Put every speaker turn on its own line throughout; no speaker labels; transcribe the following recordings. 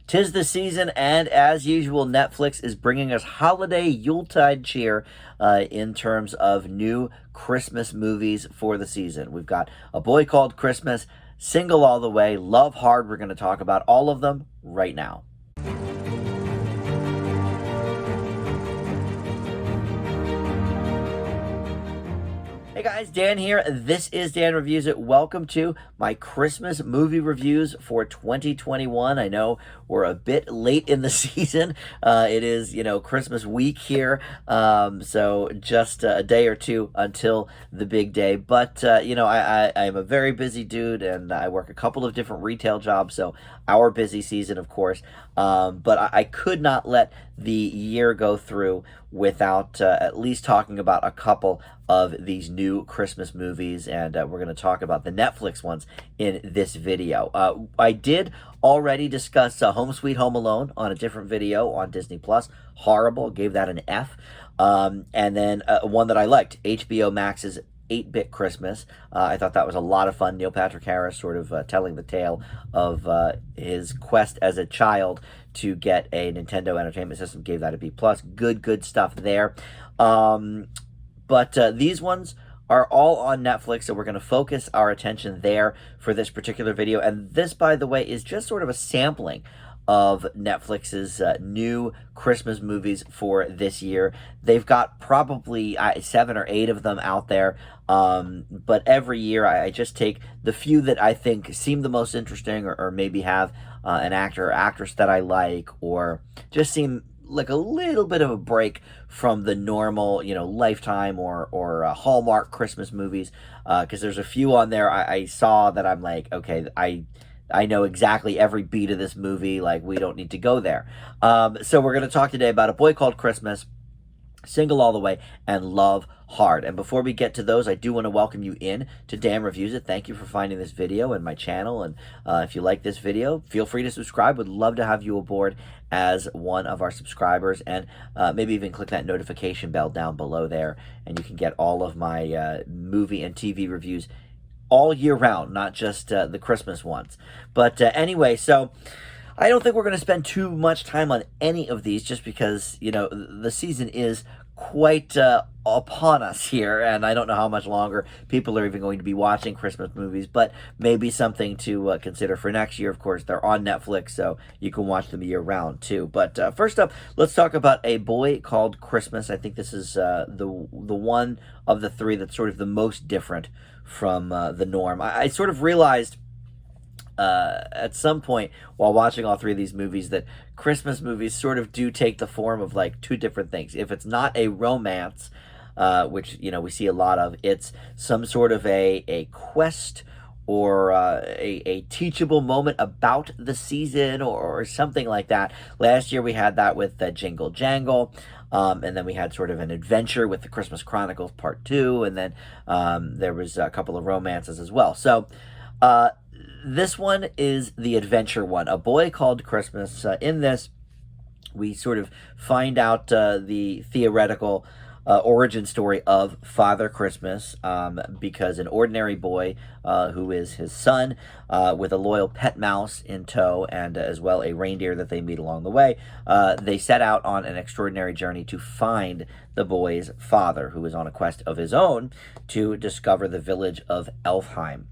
'Tis the season, and as usual, Netflix is bringing us holiday Yuletide cheer in terms of new Christmas movies for the season. We've got A Boy Called Christmas, Single All the Way, Love Hard. We're going to talk about all of them right now. Hey guys, Dan here. This is Dan Reviews It. Welcome to my Christmas movie reviews for 2021. I know we're a bit late in the season. It is, Christmas week here. So just a day or two until the big day. But, I'm a very busy dude and I work a couple of different retail jobs. So our busy season, of course. But I could not let the year go through without at least talking about a couple of these new Christmas movies, and we're going to talk about the Netflix ones in this video. I did already discuss Home Sweet Home Alone on a different video on Disney Plus. Horrible, gave that an F. And then one that I liked, HBO Max's 8-Bit Christmas. I thought that was a lot of fun. Neil Patrick Harris sort of telling the tale of his quest as a child to get a Nintendo Entertainment System. Gave that a B+. Good stuff there. But these ones are all on Netflix, so we're going to focus our attention there for this particular video. And this, by the way, is just sort of a sampling of Netflix's new Christmas movies for this year. They've got probably 7 or 8 of them out there, but every year I just take the few that I think seem the most interesting, or maybe have an actor or actress that I like, or just seem like a little bit of a break from the normal, Lifetime or Hallmark Christmas movies, because there's a few on there I saw that I'm like, okay, I know exactly every beat of this movie, like we don't need to go there. So we're going to talk today about A Boy Called Christmas, Single All the Way, and Love Hard. And before we get to those, I do want to welcome you in to Dan Reviews It. Thank you for finding this video and my channel. And if you like this video, feel free to subscribe. Would love to have you aboard as one of our subscribers. And maybe even click that notification bell down below there, and you can get all of my movie and TV reviews all year round, not just the Christmas ones. But anyway, so I don't think we're going to spend too much time on any of these, just because, the season is quite upon us here, and I don't know how much longer people are even going to be watching Christmas movies, but maybe something to consider for next year. Of course, they're on Netflix, so you can watch them year-round, too. But first up, let's talk about A Boy Called Christmas. I think this is the one of the three that's sort of the most different from the norm. I sort of realized at some point while watching all three of these movies that Christmas movies sort of do take the form of like two different things. If it's not a romance, which we see a lot of, it's some sort of a quest or a teachable moment about the season, or something like that. Last year we had that with Jingle Jangle, and then we had sort of an adventure with the Christmas Chronicles Part 2, and then there was a couple of romances as well. So this one is the adventure one, A Boy Called Christmas. In this, we sort of find out the theoretical origin story of Father Christmas, because an ordinary boy who is his son, with a loyal pet mouse in tow, and as well a reindeer that they meet along the way, they set out on an extraordinary journey to find the boy's father, who is on a quest of his own to discover the village of Elfheim.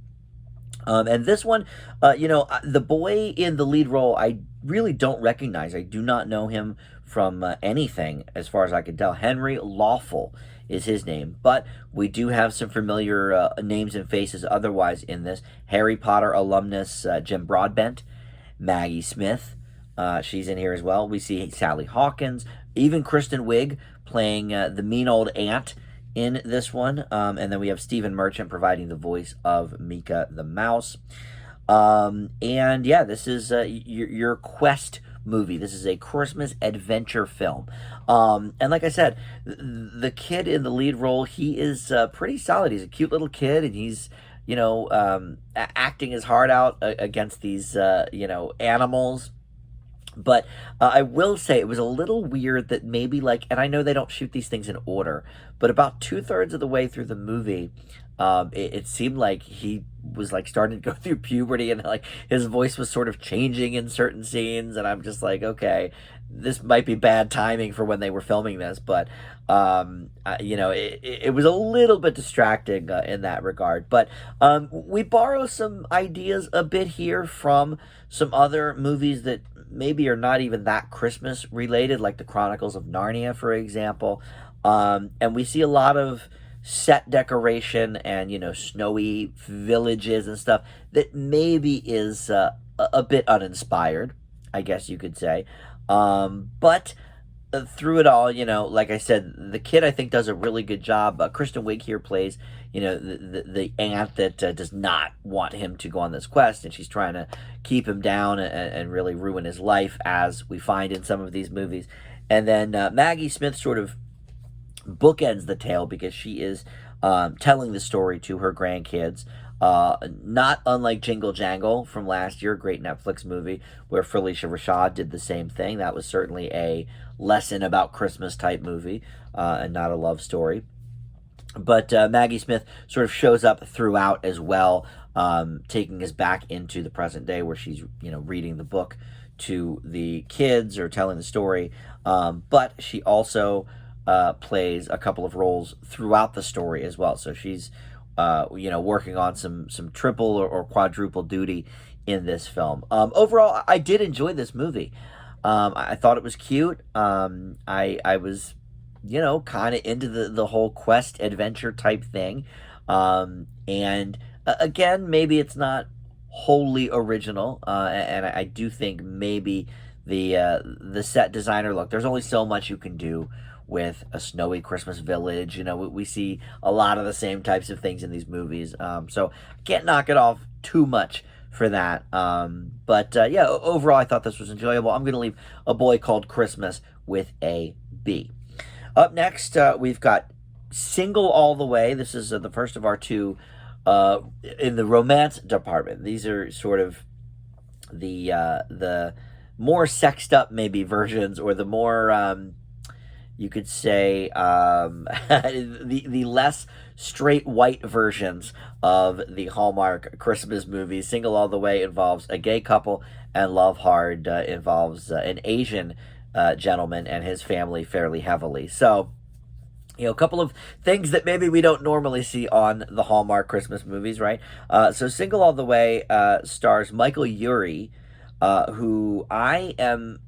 And this one, the boy in the lead role, I really don't recognize. I do not know him from anything, as far as I can tell. Henry Lawful is his name, but we do have some familiar names and faces otherwise in this. Harry Potter alumnus Jim Broadbent, Maggie Smith, she's in here as well. We see Sally Hawkins, even Kristen Wiig playing the mean old aunt in this one, and then we have Stephen Merchant providing the voice of Mika the Mouse. And yeah, this is your quest movie. This is a Christmas adventure film. And like I said, the kid in the lead role, he is pretty solid. He's a cute little kid, and he's acting his heart out against these animals But I will say it was a little weird that maybe like, and I know they don't shoot these things in order, but about 2/3 of the way through the movie, it seemed like he was like starting to go through puberty, and like his voice was sort of changing in certain scenes, and I'm just like, okay, this might be bad timing for when they were filming this, but it was a little bit distracting in that regard. But we borrow some ideas a bit here from some other movies that maybe are not even that Christmas related, like the Chronicles of Narnia, for example. And we see a lot of set decoration and, snowy villages and stuff that maybe is a bit uninspired, I guess you could say. But through it all, like I said, the kid I think does a really good job. Kristen Wiig here plays, the aunt that does not want him to go on this quest, and she's trying to keep him down and really ruin his life, as we find in some of these movies. And then Maggie Smith sort of bookends the tale because she is telling the story to her grandkids. Not unlike Jingle Jangle from last year, great Netflix movie where Felicia Rashad did the same thing. That was certainly a lesson about Christmas type movie, and not a love story. But Maggie Smith sort of shows up throughout as well, taking us back into the present day where she's, reading the book to the kids or telling the story. But she also plays a couple of roles throughout the story as well. So she's working on some triple or quadruple duty in this film. Overall, I did enjoy this movie. I thought it was cute. I was, kind of into the whole quest adventure type thing. And again, maybe it's not wholly original. And I do think maybe the set designer, look, there's only so much you can do with a snowy Christmas village. We see a lot of the same types of things in these movies. So I can't knock it off too much for that. But overall, I thought this was enjoyable. I'm going to leave A Boy Called Christmas with a B. Up next, we've got Single All the Way. This is the first of our two in the romance department. These are sort of the more sexed up maybe versions, or the more you could say the less straight white versions of the Hallmark Christmas movies. Single All the Way involves a gay couple, and Love Hard involves an Asian gentleman and his family fairly heavily. So, a couple of things that maybe we don't normally see on the Hallmark Christmas movies, right? So Single All the Way stars Michael Urie, who I am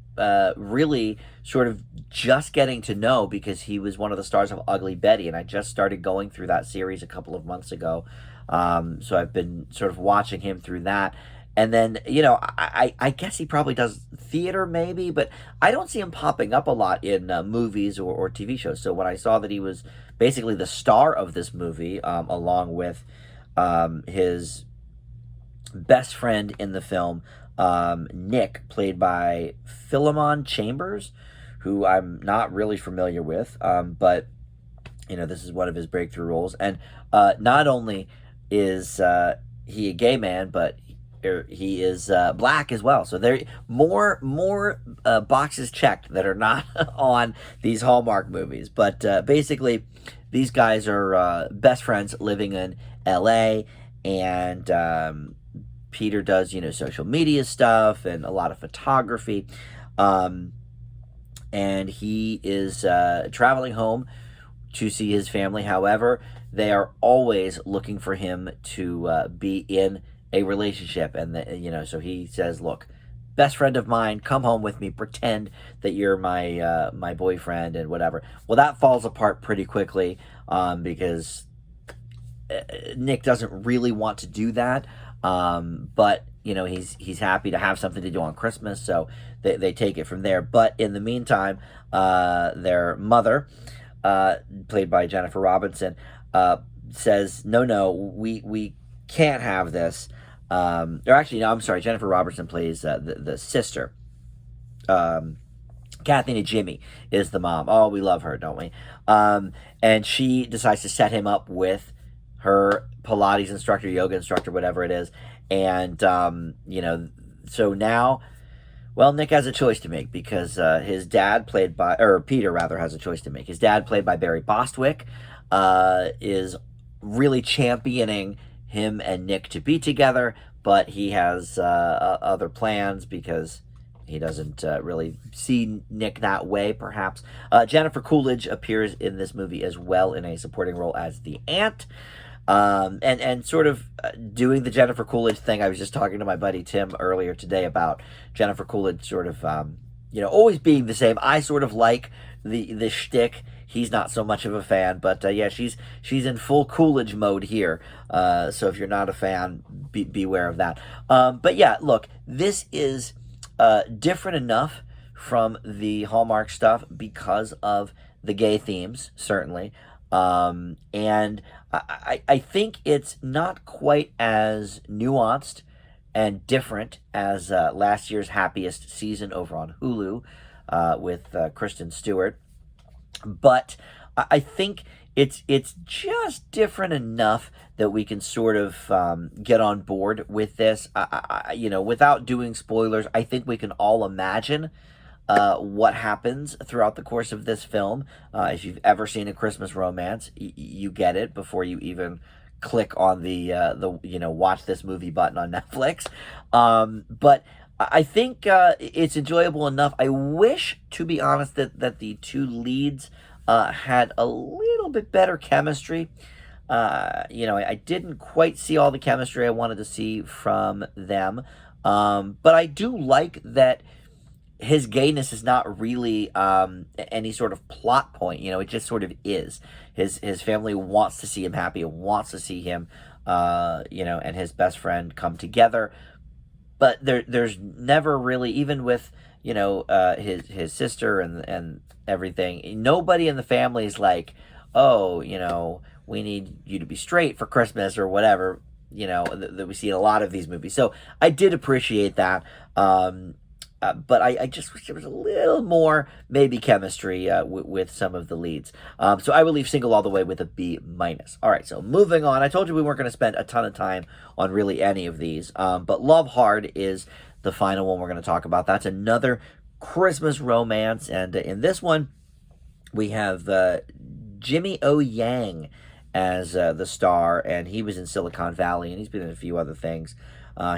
really sort of just getting to know because he was one of the stars of Ugly Betty, and I just started going through that series a couple of months ago. So I've been sort of watching him through that. And then, I guess he probably does theater maybe, but I don't see him popping up a lot in movies or TV shows. So when I saw that he was basically the star of this movie, along with his best friend in the film, Nick, played by Philemon Chambers, who I'm not really familiar with, but, this is one of his breakthrough roles. And not only is he a gay man, but he is black as well. So there more boxes checked that are not on these Hallmark movies. But basically, these guys are best friends living in L.A., and Peter does, social media stuff and a lot of photography. And he is traveling home to see his family. However, they are always looking for him to be in a relationship. And, so he says, look, best friend of mine, come home with me, pretend that you're my boyfriend and whatever. Well, that falls apart pretty quickly because Nick doesn't really want to do that. But he's happy to have something to do on Christmas, so they take it from there. But in the meantime, their mother, played by Jennifer Robinson, says, no, we can't have this. Or actually, no, I'm sorry, Jennifer Robertson plays the sister. Kathy Najimy is the mom. Oh, we love her, don't we? And she decides to set him up with her Pilates instructor, yoga instructor, whatever it is. And, so now Well, Nick has a choice to make because his dad, played by, or Peter rather, has a choice to make. His dad, played by Barry Bostwick, is really championing him and Nick to be together, but he has other plans because he doesn't really see Nick that way, perhaps. Jennifer Coolidge appears in this movie as well in a supporting role as the aunt. And sort of doing the Jennifer Coolidge thing. I was just talking to my buddy Tim earlier today about Jennifer Coolidge sort of, always being the same. I sort of like the shtick. He's not so much of a fan, but yeah, she's in full Coolidge mode here. So if you're not a fan, beware of that. But yeah, look, this is different enough from the Hallmark stuff because of the gay themes, certainly. And I think it's not quite as nuanced and different as last year's Happiest Season over on Hulu with Kristen Stewart. But I think it's just different enough that we can sort of get on board with this. Without doing spoilers, I think we can all imagine what happens throughout the course of this film. If you've ever seen A Christmas Romance, you get it before you even click on the watch this movie button on Netflix. But I think it's enjoyable enough. I wish, to be honest, that the two leads had a little bit better chemistry. I didn't quite see all the chemistry I wanted to see from them. But I do like that his gayness is not really any sort of plot point. It just sort of is. His family wants to see him happy, wants to see him, and his best friend come together. But there's never really, even with his sister and everything, nobody in the family is like, oh, we need you to be straight for Christmas or whatever. That we see in a lot of these movies. So I did appreciate that. But I just wish there was a little more, maybe, chemistry with some of the leads. So I will leave Single All the Way with a B-. All right, so moving on. I told you we weren't going to spend a ton of time on really any of these. But Love Hard is the final one we're going to talk about. That's another Christmas romance. And in this one, we have Jimmy O. Yang as the star. And he was in Silicon Valley, and he's been in a few other things.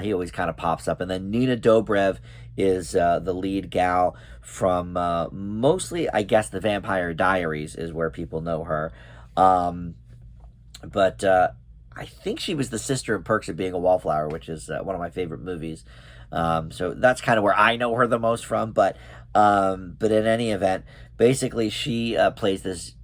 He always kind of pops up. And then Nina Dobrev is the lead gal from mostly, I guess, The Vampire Diaries is where people know her. But I think she was the sister in Perks of Being a Wallflower, which is one of my favorite movies. So that's kind of where I know her the most from. But in any event, basically she plays this,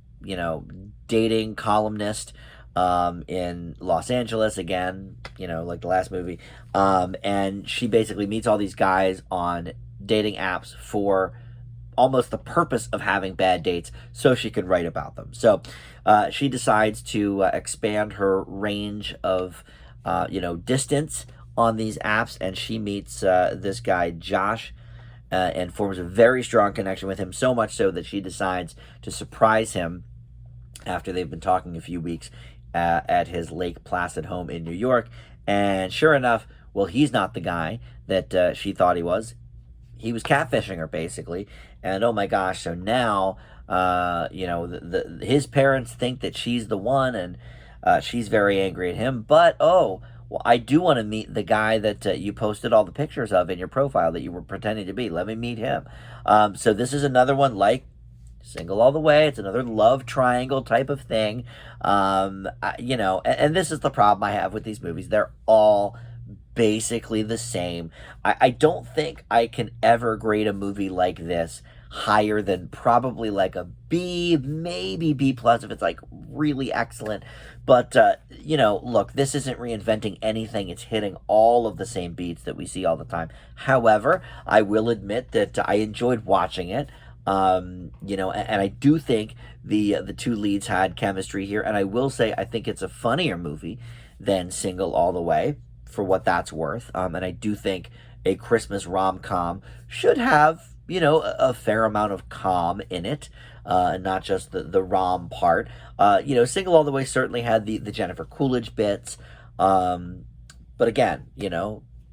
dating columnist in Los Angeles again, like the last movie. And she basically meets all these guys on dating apps for almost the purpose of having bad dates so she can write about them. So she decides to expand her range of, distance on these apps, and she meets this guy, Josh, and forms a very strong connection with him, so much so that she decides to surprise him after they've been talking a few weeks at his Lake Placid home in New York. And sure enough, well, he's not the guy that she thought he was. He was catfishing her, basically. And oh my gosh, so now, his parents think that she's the one, and she's very angry at him. But, well, I do want to meet the guy that you posted all the pictures of in your profile that you were pretending to be. Let me meet him. So this is another one like Single All the Way. It's another love triangle type of thing. And this is the problem I have with these movies. They're all basically the same. I don't think I can ever grade a movie like this higher than probably like a B, maybe B plus if it's like really excellent. But, look, this isn't reinventing anything. It's hitting all of the same beats that we see all the time. However, I will admit that I enjoyed watching it. And I do think the two leads had chemistry here. And I will say I think it's a funnier movie than Single All the Way, for what that's worth. And I do think a Christmas rom-com should have, a fair amount of calm in it, not just the rom part. Single All the Way certainly had the Jennifer Coolidge bits. But again,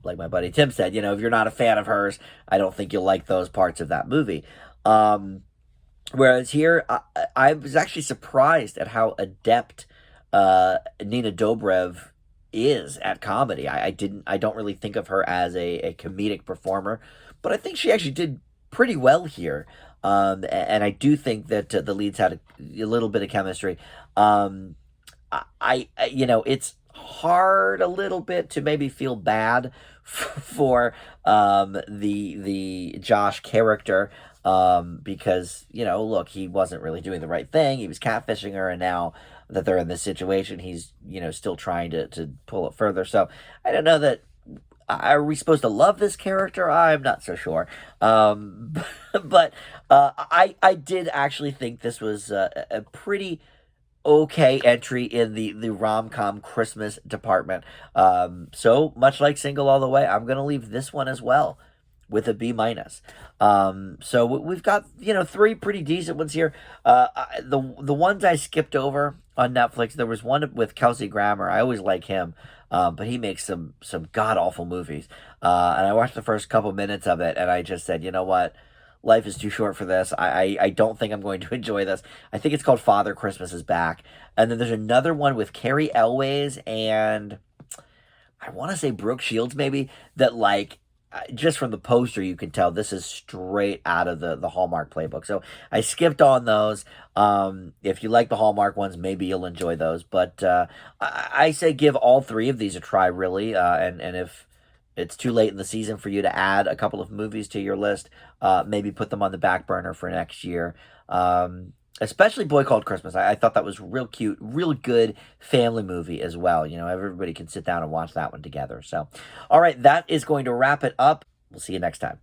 like my buddy Tim said, if you're not a fan of hers, I don't think you'll like those parts of that movie. Um, Whereas here, I was actually surprised at how adept Nina Dobrev is at comedy. I don't really think of her as a comedic performer, but I think she actually did pretty well here. And I do think that the leads had a little bit of chemistry. Um, it's hard a little bit to maybe feel bad for the Josh character, because look, he wasn't really doing the right thing. He was catfishing her, and now that they're in this situation, he's still trying to pull it further. So I don't know that. Are we supposed to love this character? I'm not so sure. But I did actually think this was a pretty okay entry in the rom-com Christmas department. So much like Single All the Way, I'm going to leave this one as well with a B minus. So we've got three pretty decent ones here. The ones I skipped over on Netflix, there was one with Kelsey Grammer. I always like him, but he makes some god awful movies. And I watched the first couple minutes of it, and I just said, you know what? Life is too short for this. I don't think I'm going to enjoy this. I think it's called Father Christmas is Back. And then there's another one with Carrie Elways and I want to say Brooke Shields maybe, that just from the poster you can tell this is straight out of the Hallmark playbook. So I skipped on those. If you like the Hallmark ones, maybe you'll enjoy those. But I say give all three of these a try, really. And if it's too late in the season for you to add a couple of movies to your list, maybe put them on the back burner for next year. Especially Boy Called Christmas. I thought that was real cute, real good family movie as well. Everybody can sit down and watch that one together. So, all right, that is going to wrap it up. We'll see you next time.